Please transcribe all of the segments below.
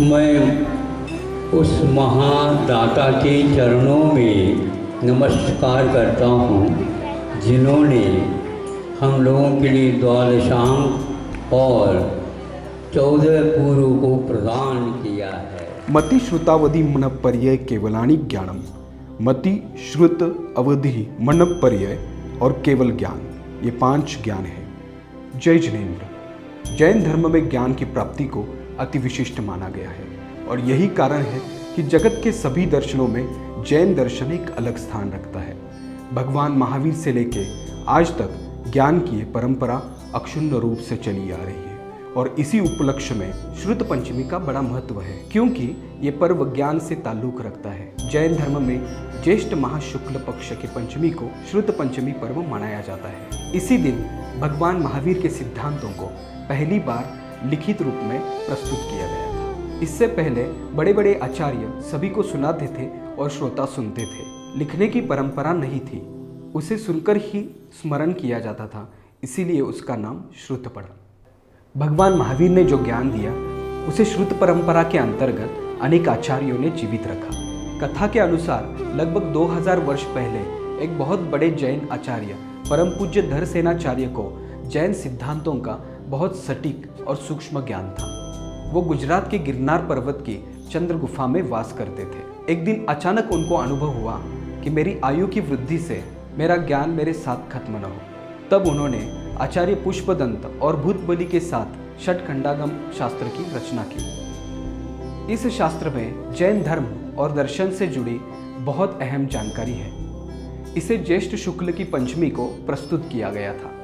मैं उस महादाता के चरणों में नमस्कार करता हूँ जिन्होंने हम लोगों के लिए द्वादशांक और 14 पूर्व को प्रदान किया है। मति श्रुतावधि मनपर्यय केवलानि ज्ञानम, मति श्रुत अवधि मनपर्यय और केवल ज्ञान, ये 5 ज्ञान है। जय जिनेन्द्र। जैन धर्म में ज्ञान की प्राप्ति को अति विशिष्ट माना गया है और यही कारण है कि जगत के सभी दर्शनों में जैन दर्शन एक अलग स्थान रखता है। भगवान महावीर से लेके आज तक ज्ञान की ये परंपरा अक्षुण्ण रूप से चली आ रही है और इसी उपलक्ष्य में श्रुत पंचमी का बड़ा महत्व है, क्योंकि ये पर्व ज्ञान से ताल्लुक रखता है। जैन धर्म में ज्येष्ठ माह शुक्ल पक्ष की पंचमी को श्रुत पंचमी पर्व मनाया जाता है। इसी दिन भगवान महावीर के सिद्धांतों को पहली बार लिखित रूप में प्रस्तुत किया गया था। इससे पहले बड़े बड़े आचार्य सभी को सुनाते थे और श्रोता सुनते थे। लिखने की परंपरा नहीं थी, उसे सुनकर ही स्मरण किया जाता था, इसीलिए उसका नाम श्रुत पड़ा। भगवान महावीर ने जो ज्ञान दिया उसे श्रुत परंपरा के अंतर्गत अनेक आचार्यों ने जीवित रखा। कथा के अनुसार लगभग 2000 वर्ष पहले एक बहुत बड़े जैन आचार्य परम पूज्य धरसेनाचार्य को जैन सिद्धांतों का बहुत सटीक और सूक्ष्म ज्ञान था। वो गुजरात के गिरनार पर्वत की चंद्र गुफा में वास करते थे। एक दिन अचानक उनको अनुभव हुआ कि मेरी आयु की वृद्धि से मेरा ज्ञान मेरे साथ खत्म न हो। तब उन्होंने आचार्य पुष्पदंत और भूतबली के साथ षटखंडागम शास्त्र की रचना की। इस शास्त्र में जैन धर्म और दर्शन से जुड़ी बहुत अहम जानकारी है। इसे ज्येष्ठ शुक्ल की पंचमी को प्रस्तुत किया गया था।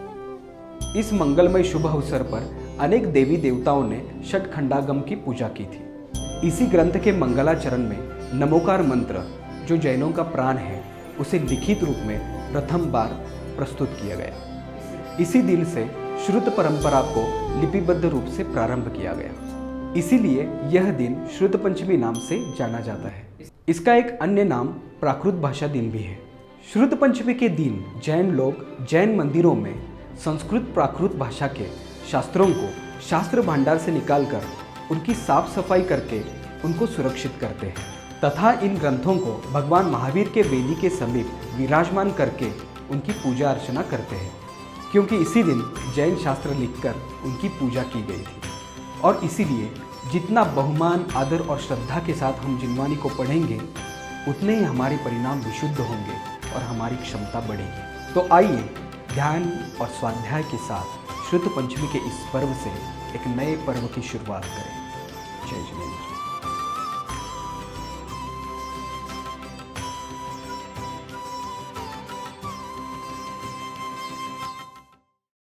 इस मंगलमय शुभ अवसर पर अनेक देवी देवताओं ने षटखंडागम की पूजा की थी। इसी ग्रंथ के मंगलाचरण में नमोकार मंत्र, जो जैनों का प्राण है, उसे लिखित रूप में प्रथम बार प्रस्तुत किया गया। इसी दिन से श्रुत परंपरा को लिपिबद्ध रूप से प्रारंभ किया गया। इसीलिए यह दिन श्रुत पंचमी नाम से जाना जाता है। इसका एक अन्य नाम प्राकृत भाषा दिन भी है। श्रुत पंचमी के दिन जैन लोग जैन मंदिरों में संस्कृत प्राकृत भाषा के शास्त्रों को शास्त्र भंडार से निकालकर उनकी साफ सफाई करके उनको सुरक्षित करते हैं तथा इन ग्रंथों को भगवान महावीर के वेदी के समीप विराजमान करके उनकी पूजा अर्चना करते हैं, क्योंकि इसी दिन जैन शास्त्र लिखकर उनकी पूजा की गई थी। और इसीलिए जितना बहुमान, आदर और श्रद्धा के साथ हम जिनवानी को पढ़ेंगे उतने ही हमारे परिणाम विशुद्ध होंगे और हमारी क्षमता बढ़ेगी। तो आइए ध्यान और स्वाध्याय के साथ श्रुत पंचमी के इस पर्व से एक नए पर्व की शुरुआत करें। जय जिनेन्द्र।